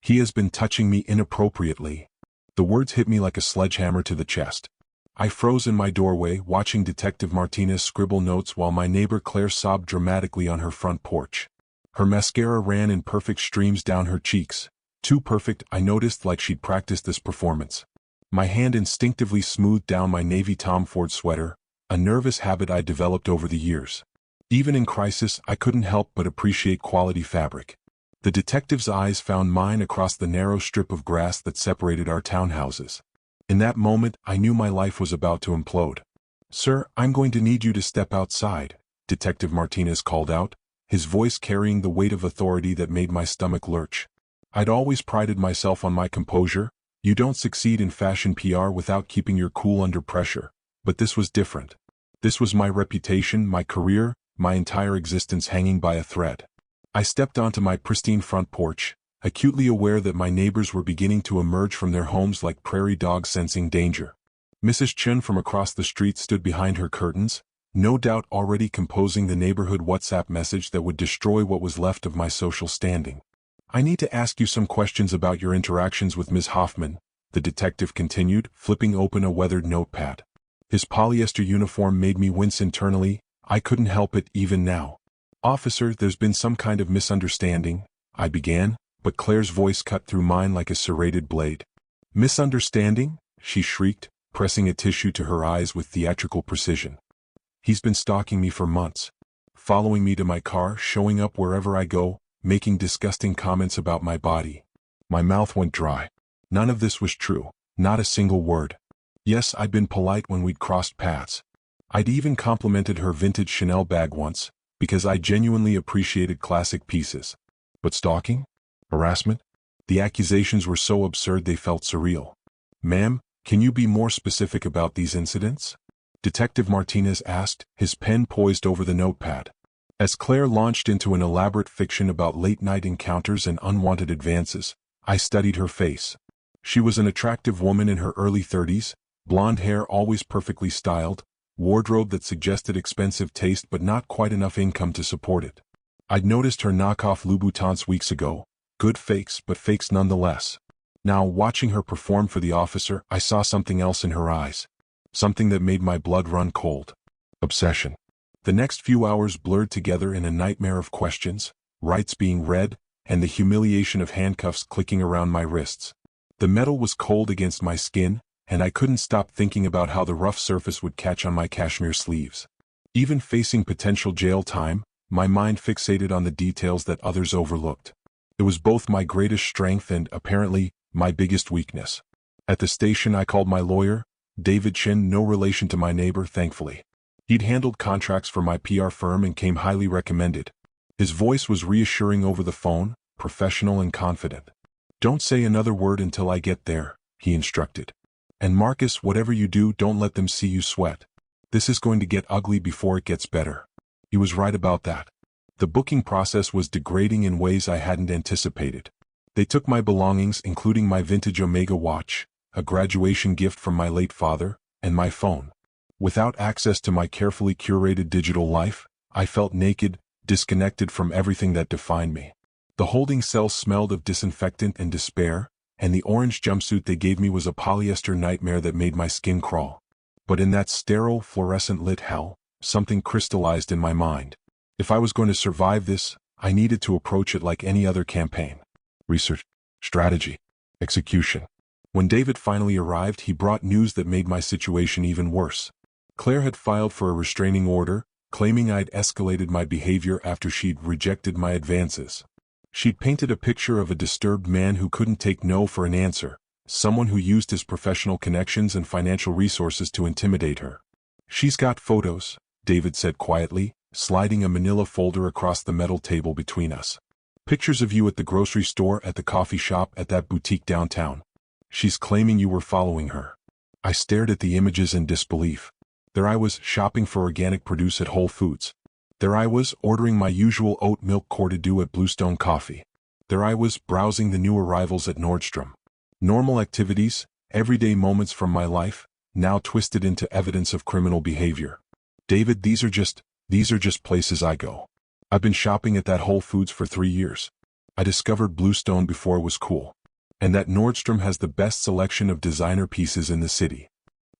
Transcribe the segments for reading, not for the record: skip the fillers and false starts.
He has been touching me inappropriately. The words hit me like a sledgehammer to the chest. I froze in my doorway, watching Detective Martinez scribble notes while my neighbor Claire sobbed dramatically on her front porch. Her mascara ran in perfect streams down her cheeks. Too perfect, I noticed, like she'd practiced this performance. My hand instinctively smoothed down my navy Tom Ford sweater, a nervous habit I'd developed over the years. Even in crisis, I couldn't help but appreciate quality fabric. The detective's eyes found mine across the narrow strip of grass that separated our townhouses. In that moment, I knew my life was about to implode. "Sir, I'm going to need you to step outside," Detective Martinez called out, his voice carrying the weight of authority that made my stomach lurch. I'd always prided myself on my composure. You don't succeed in fashion PR without keeping your cool under pressure. But this was different. This was my reputation, my career, my entire existence hanging by a thread. I stepped onto my pristine front porch, acutely aware that my neighbors were beginning to emerge from their homes like prairie dogs sensing danger. Mrs. Chun from across the street stood behind her curtains, no doubt already composing the neighborhood WhatsApp message that would destroy what was left of my social standing. "I need to ask you some questions about your interactions with Ms. Hoffman," the detective continued, flipping open a weathered notepad. His polyester uniform made me wince internally. I couldn't help it even now. "Officer, there's been some kind of misunderstanding," I began, but Claire's voice cut through mine like a serrated blade. "Misunderstanding?" she shrieked, pressing a tissue to her eyes with theatrical precision. "He's been stalking me for months. Following me to my car, showing up wherever I go, making disgusting comments about my body." My mouth went dry. None of this was true, not a single word. Yes, I'd been polite when we'd crossed paths. I'd even complimented her vintage Chanel bag once, because I genuinely appreciated classic pieces. But stalking? Harassment? The accusations were so absurd they felt surreal. "Ma'am, can you be more specific about these incidents?" Detective Martinez asked, his pen poised over the notepad. As Claire launched into an elaborate fiction about late-night encounters and unwanted advances, I studied her face. She was an attractive woman in her early 30s, blonde hair always perfectly styled, wardrobe that suggested expensive taste but not quite enough income to support it. I'd noticed her knockoff Louboutins weeks ago, good fakes but fakes nonetheless. Now, watching her perform for the officer, I saw something else in her eyes. Something that made my blood run cold. Obsession. The next few hours blurred together in a nightmare of questions, rights being read, and the humiliation of handcuffs clicking around my wrists. The metal was cold against my skin, and I couldn't stop thinking about how the rough surface would catch on my cashmere sleeves. Even facing potential jail time, my mind fixated on the details that others overlooked. It was both my greatest strength and, apparently, my biggest weakness. At the station I called my lawyer, David Chin, no relation to my neighbor, thankfully. He'd handled contracts for my PR firm and came highly recommended. His voice was reassuring over the phone, professional and confident. "Don't say another word until I get there," he instructed. "And Marcus, whatever you do, don't let them see you sweat. This is going to get ugly before it gets better." He was right about that. The booking process was degrading in ways I hadn't anticipated. They took my belongings, including my vintage Omega watch, a graduation gift from my late father, and my phone. Without access to my carefully curated digital life, I felt naked, disconnected from everything that defined me. The holding cell smelled of disinfectant and despair, and the orange jumpsuit they gave me was a polyester nightmare that made my skin crawl. But in that sterile, fluorescent-lit hell, something crystallized in my mind. If I was going to survive this, I needed to approach it like any other campaign. Research, strategy, execution. When David finally arrived, he brought news that made my situation even worse. Claire had filed for a restraining order, claiming I'd escalated my behavior after she'd rejected my advances. She'd painted a picture of a disturbed man who couldn't take no for an answer, someone who used his professional connections and financial resources to intimidate her. "She's got photos," David said quietly, sliding a manila folder across the metal table between us. "Pictures of you at the grocery store, at the coffee shop, at that boutique downtown. She's claiming you were following her." I stared at the images in disbelief. There I was, shopping for organic produce at Whole Foods. There I was, ordering my usual oat milk Cordideau at Bluestone Coffee. There I was, browsing the new arrivals at Nordstrom. Normal activities, everyday moments from my life, now twisted into evidence of criminal behavior. "David, these are just places I go. I've been shopping at that Whole Foods for 3 years. I discovered Bluestone before it was cool. And that Nordstrom has the best selection of designer pieces in the city.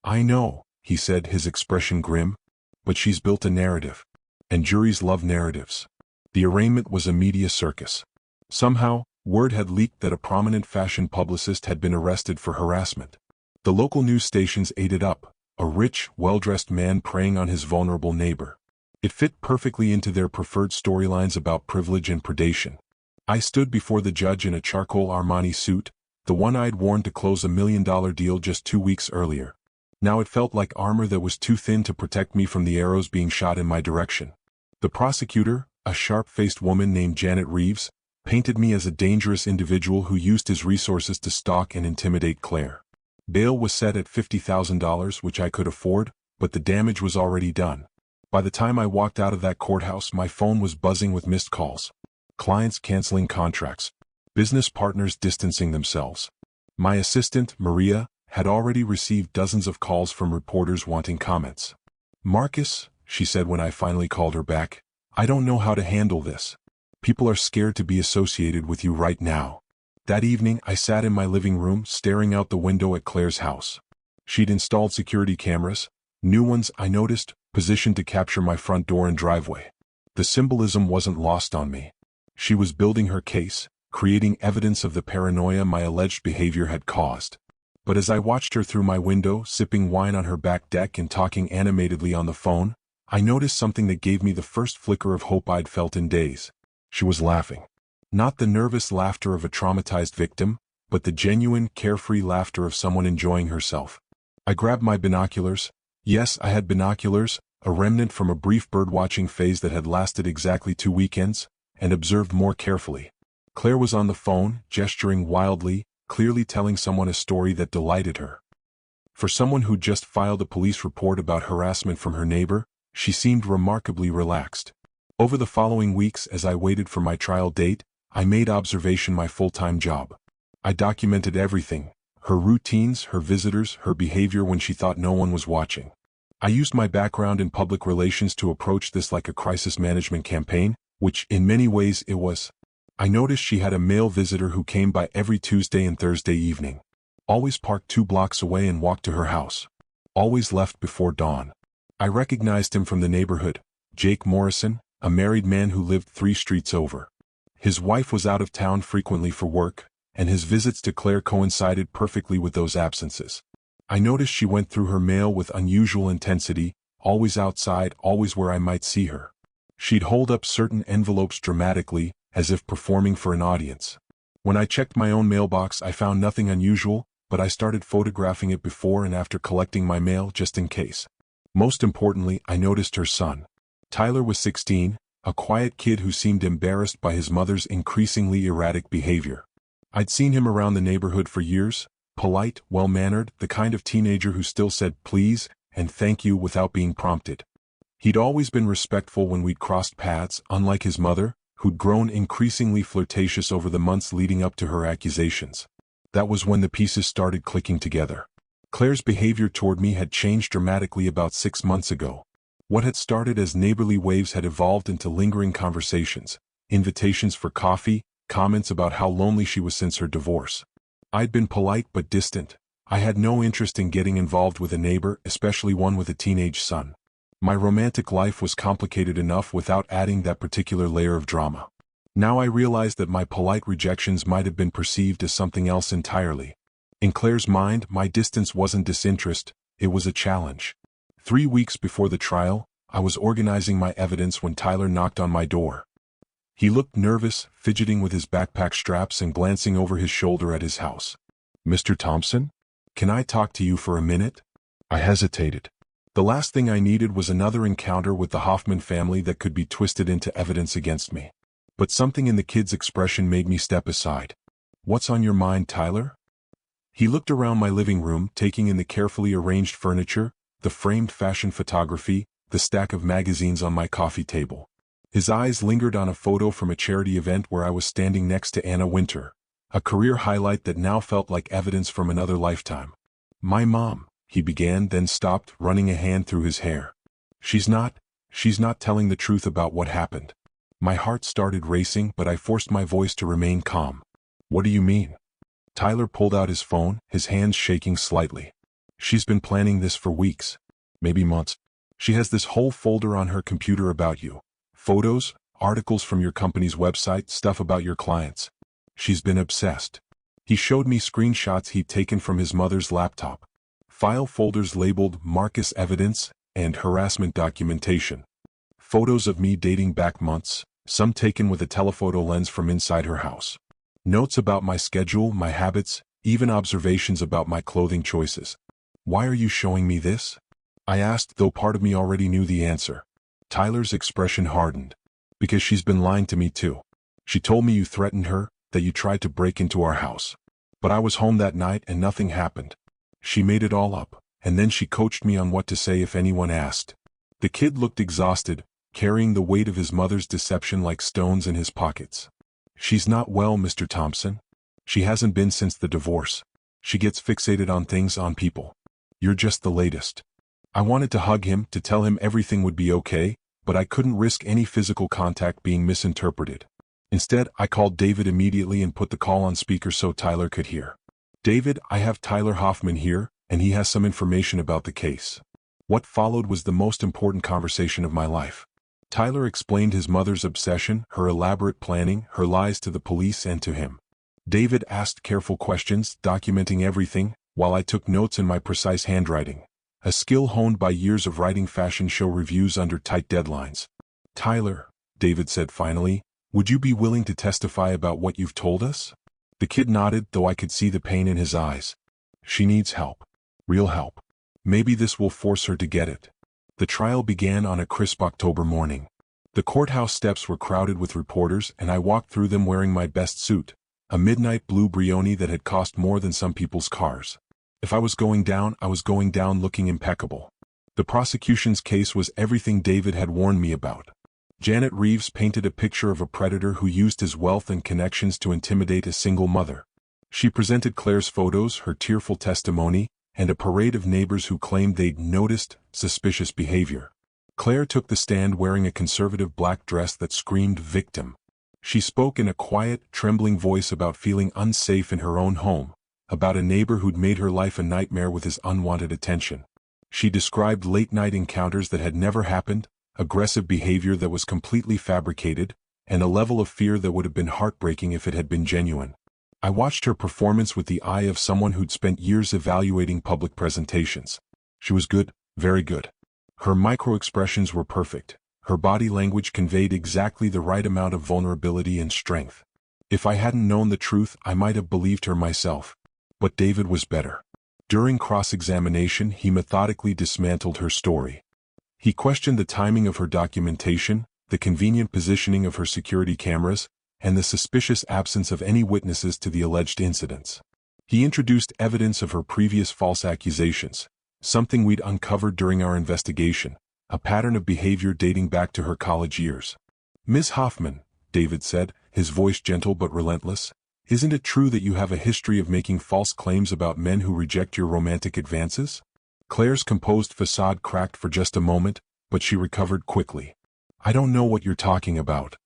I know, he said, his expression grim. But she's built a narrative. And juries love narratives. The arraignment was a media circus. Somehow, word had leaked that a prominent fashion publicist had been arrested for harassment. The local news stations ate it up, a rich, well-dressed man preying on his vulnerable neighbor. It fit perfectly into their preferred storylines about privilege and predation. I stood before the judge in a charcoal Armani suit, the one I'd worn to close a $1 million deal just 2 weeks earlier. Now it felt like armor that was too thin to protect me from the arrows being shot in my direction. The prosecutor, a sharp-faced woman named Janet Reeves, painted me as a dangerous individual who used his resources to stalk and intimidate Claire. Bail was set at $50,000, which I could afford, but the damage was already done. By the time I walked out of that courthouse, my phone was buzzing with missed calls. Clients canceling contracts. Business partners distancing themselves. My assistant, Maria, had already received dozens of calls from reporters wanting comments. "Marcus," she said when I finally called her back, "I don't know how to handle this. People are scared to be associated with you right now." That evening, I sat in my living room staring out the window at Claire's house. She'd installed security cameras, new ones, I noticed, positioned to capture my front door and driveway. The symbolism wasn't lost on me. She was building her case, creating evidence of the paranoia my alleged behavior had caused. But as I watched her through my window, sipping wine on her back deck and talking animatedly on the phone, I noticed something that gave me the first flicker of hope I'd felt in days. She was laughing. Not the nervous laughter of a traumatized victim, but the genuine, carefree laughter of someone enjoying herself. I grabbed my binoculars. Yes, I had binoculars, a remnant from a brief birdwatching phase that had lasted exactly 2 weekends, and observed more carefully. Claire was on the phone, gesturing wildly, clearly telling someone a story that delighted her. For someone who'd just filed a police report about harassment from her neighbor, she seemed remarkably relaxed. Over the following weeks, as I waited for my trial date, I made observation my full-time job. I documented everything: her routines, her visitors, her behavior when she thought no one was watching. I used my background in public relations to approach this like a crisis management campaign, which in many ways it was. I noticed she had a male visitor who came by every Tuesday and Thursday evening. Always parked 2 blocks away and walked to her house. Always left before dawn. I recognized him from the neighborhood, Jake Morrison, a married man who lived 3 streets over. His wife was out of town frequently for work, and his visits to Claire coincided perfectly with those absences. I noticed she went through her mail with unusual intensity, always outside, always where I might see her. She'd hold up certain envelopes dramatically, as if performing for an audience. When I checked my own mailbox, I found nothing unusual, but I started photographing it before and after collecting my mail just in case. Most importantly, I noticed her son. Tyler was 16, a quiet kid who seemed embarrassed by his mother's increasingly erratic behavior. I'd seen him around the neighborhood for years, polite, well-mannered, the kind of teenager who still said please and thank you without being prompted. He'd always been respectful when we'd crossed paths, unlike his mother, who'd grown increasingly flirtatious over the months leading up to her accusations. That was when the pieces started clicking together. Claire's behavior toward me had changed dramatically about 6 months ago. What had started as neighborly waves had evolved into lingering conversations, invitations for coffee, comments about how lonely she was since her divorce. I'd been polite but distant. I had no interest in getting involved with a neighbor, especially one with a teenage son. My romantic life was complicated enough without adding that particular layer of drama. Now I realized that my polite rejections might have been perceived as something else entirely. In Claire's mind, my distance wasn't disinterest, it was a challenge. 3 weeks before the trial, I was organizing my evidence when Tyler knocked on my door. He looked nervous, fidgeting with his backpack straps and glancing over his shoulder at his house. "Mr. Thompson? Can I talk to you for a minute?" I hesitated. The last thing I needed was another encounter with the Hoffman family that could be twisted into evidence against me. But something in the kid's expression made me step aside. "What's on your mind, Tyler?" He looked around my living room, taking in the carefully arranged furniture, the framed fashion photography, the stack of magazines on my coffee table. His eyes lingered on a photo from a charity event where I was standing next to Anna Winter, a career highlight that now felt like evidence from another lifetime. "My mom," he began, then stopped, running a hand through his hair. She's not telling the truth about what happened." My heart started racing, but I forced my voice to remain calm. "What do you mean?" Tyler pulled out his phone, his hands shaking slightly. She's been planning this for weeks. Maybe months. She has this whole folder on her computer about you. Photos, articles from your company's website, stuff about your clients. She's been obsessed. He showed me screenshots he'd taken from his mother's laptop. File folders labeled Marcus Evidence and Harassment Documentation. Photos of me dating back months, some taken with a telephoto lens from inside her house. Notes about my schedule, my habits, even observations about my clothing choices. Why are you showing me this? I asked, though part of me already knew the answer. Tyler's expression hardened. Because she's been lying to me too. She told me you threatened her, that you tried to break into our house. But I was home that night and nothing happened. She made it all up, and then she coached me on what to say if anyone asked. The kid looked exhausted, carrying the weight of his mother's deception like stones in his pockets. She's not well, Mr. Thompson. She hasn't been since the divorce. She gets fixated on things, on people. You're just the latest. I wanted to hug him, to tell him everything would be okay, but I couldn't risk any physical contact being misinterpreted. Instead, I called David immediately and put the call on speaker so Tyler could hear. David, I have Tyler Hoffman here, and he has some information about the case. What followed was the most important conversation of my life. Tyler explained his mother's obsession, her elaborate planning, her lies to the police and to him. David asked careful questions, documenting everything, while I took notes in my precise handwriting. A skill honed by years of writing fashion show reviews under tight deadlines. Tyler, David said finally, would you be willing to testify about what you've told us? The kid nodded, though I could see the pain in his eyes. She needs help. Real help. Maybe this will force her to get it. The trial began on a crisp October morning. The courthouse steps were crowded with reporters, and I walked through them wearing my best suit, a midnight blue Brioni that had cost more than some people's cars. If I was going down, I was going down looking impeccable. The prosecution's case was everything David had warned me about. Janet Reeves painted a picture of a predator who used his wealth and connections to intimidate a single mother. She presented Claire's photos, her tearful testimony, and a parade of neighbors who claimed they'd noticed suspicious behavior. Claire took the stand wearing a conservative black dress that screamed victim. She spoke in a quiet, trembling voice about feeling unsafe in her own home, about a neighbor who'd made her life a nightmare with his unwanted attention. She described late-night encounters that had never happened, aggressive behavior that was completely fabricated, and a level of fear that would have been heartbreaking if it had been genuine. I watched her performance with the eye of someone who'd spent years evaluating public presentations. She was good, very good. Her micro-expressions were perfect. Her body language conveyed exactly the right amount of vulnerability and strength. If I hadn't known the truth, I might have believed her myself. But David was better. During cross-examination, he methodically dismantled her story. He questioned the timing of her documentation, the convenient positioning of her security cameras, and the suspicious absence of any witnesses to the alleged incidents. He introduced evidence of her previous false accusations, something we'd uncovered during our investigation, a pattern of behavior dating back to her college years. Ms. Hoffman, David said, his voice gentle but relentless, isn't it true that you have a history of making false claims about men who reject your romantic advances? Claire's composed facade cracked for just a moment, but she recovered quickly. I don't know what you're talking about.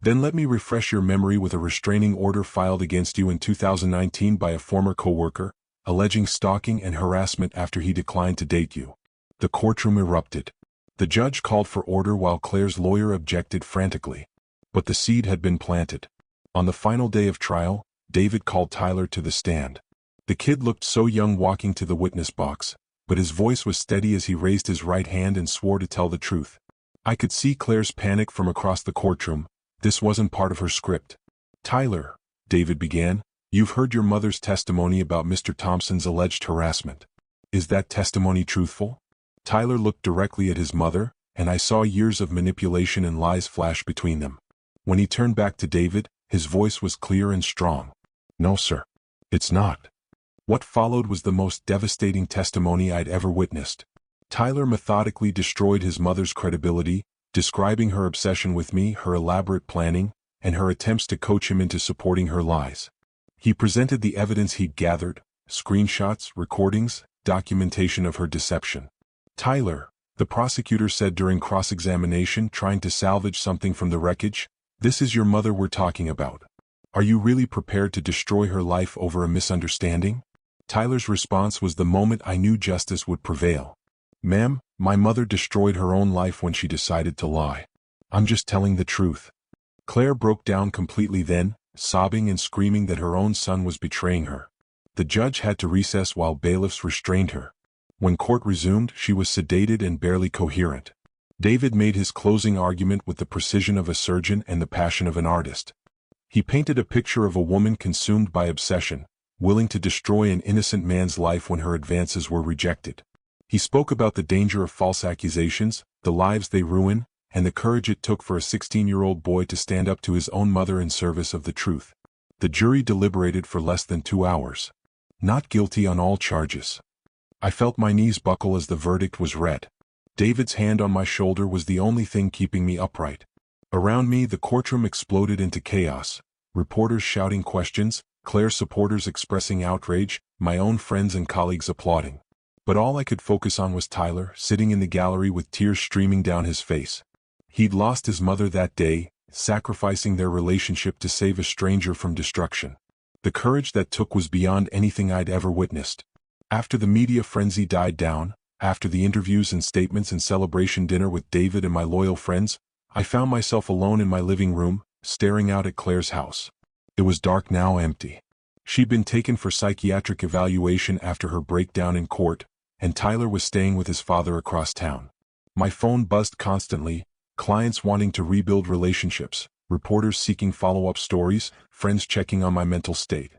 Then let me refresh your memory with a restraining order filed against you in 2019 by a former coworker, alleging stalking and harassment after he declined to date you. The courtroom erupted. The judge called for order while Claire's lawyer objected frantically. But the seed had been planted. On the final day of trial, David called Tyler to the stand. The kid looked so young walking to the witness box, but his voice was steady as he raised his right hand and swore to tell the truth. I could see Claire's panic from across the courtroom. This wasn't part of her script. Tyler, David began, you've heard your mother's testimony about Mr. Thompson's alleged harassment. Is that testimony truthful? Tyler looked directly at his mother, and I saw years of manipulation and lies flash between them. When he turned back to David, his voice was clear and strong. No, sir. It's not. What followed was the most devastating testimony I'd ever witnessed. Tyler methodically destroyed his mother's credibility, describing her obsession with me, her elaborate planning, and her attempts to coach him into supporting her lies. He presented the evidence he'd gathered, screenshots, recordings, documentation of her deception. Tyler, the prosecutor said during cross-examination, trying to salvage something from the wreckage, this is your mother we're talking about. Are you really prepared to destroy her life over a misunderstanding? Tyler's response was the moment I knew justice would prevail. Ma'am, my mother destroyed her own life when she decided to lie. I'm just telling the truth. Claire broke down completely then, sobbing and screaming that her own son was betraying her. The judge had to recess while bailiffs restrained her. When court resumed, she was sedated and barely coherent. David made his closing argument with the precision of a surgeon and the passion of an artist. He painted a picture of a woman consumed by obsession, willing to destroy an innocent man's life when her advances were rejected. He spoke about the danger of false accusations, the lives they ruin, and the courage it took for a 16-year-old boy to stand up to his own mother in service of the truth. The jury deliberated for less than 2 hours. Not guilty on all charges. I felt my knees buckle as the verdict was read. David's hand on my shoulder was the only thing keeping me upright. Around me, the courtroom exploded into chaos. Reporters shouting questions, Claire's supporters expressing outrage, my own friends and colleagues applauding. But all I could focus on was Tyler, sitting in the gallery with tears streaming down his face. He'd lost his mother that day, sacrificing their relationship to save a stranger from destruction. The courage that took was beyond anything I'd ever witnessed. After the media frenzy died down, after the interviews and statements and celebration dinner with David and my loyal friends, I found myself alone in my living room, staring out at Claire's house. It was dark now, empty. She'd been taken for psychiatric evaluation after her breakdown in court, and Tyler was staying with his father across town. My phone buzzed constantly, clients wanting to rebuild relationships, reporters seeking follow-up stories, friends checking on my mental state.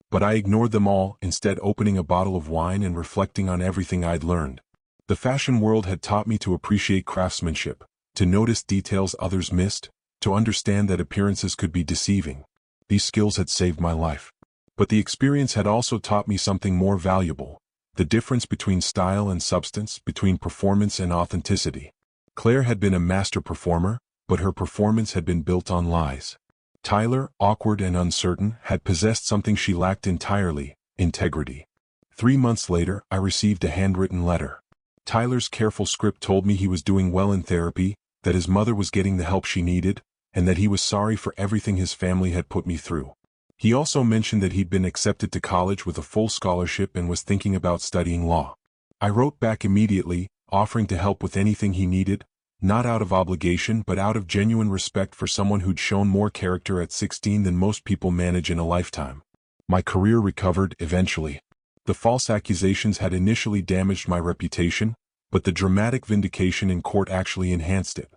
But I ignored them all, instead opening a bottle of wine and reflecting on everything I'd learned. The fashion world had taught me to appreciate craftsmanship, to notice details others missed, to understand that appearances could be deceiving. These skills had saved my life. But the experience had also taught me something more valuable: the difference between style and substance, between performance and authenticity. Claire had been a master performer, but her performance had been built on lies. Tyler, awkward and uncertain, had possessed something she lacked entirely: integrity. 3 months later, I received a handwritten letter. Tyler's careful script told me he was doing well in therapy, that his mother was getting the help she needed, and that he was sorry for everything his family had put me through. He also mentioned that he'd been accepted to college with a full scholarship and was thinking about studying law. I wrote back immediately, offering to help with anything he needed, not out of obligation but out of genuine respect for someone who'd shown more character at 16 than most people manage in a lifetime. My career recovered eventually. The false accusations had initially damaged my reputation, but the dramatic vindication in court actually enhanced it.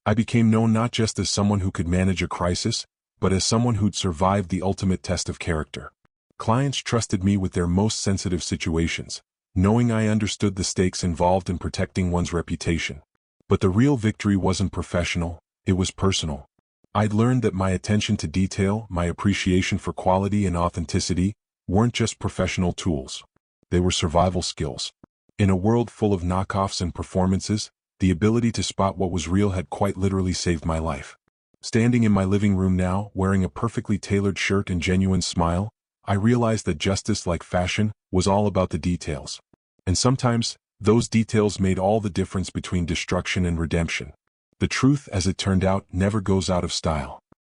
I became known not just as someone who could manage a crisis, but as someone who'd survived the ultimate test of character. Clients trusted me with their most sensitive situations, knowing I understood the stakes involved in protecting one's reputation. But the real victory wasn't professional, it was personal. I'd learned that my attention to detail, my appreciation for quality and authenticity, weren't just professional tools. They were survival skills. In a world full of knockoffs and performances, the ability to spot what was real had quite literally saved my life. Standing in my living room now, wearing a perfectly tailored shirt and genuine smile, I realized that justice, like fashion, was all about the details. And sometimes, those details made all the difference between destruction and redemption. The truth, as it turned out, never goes out of style.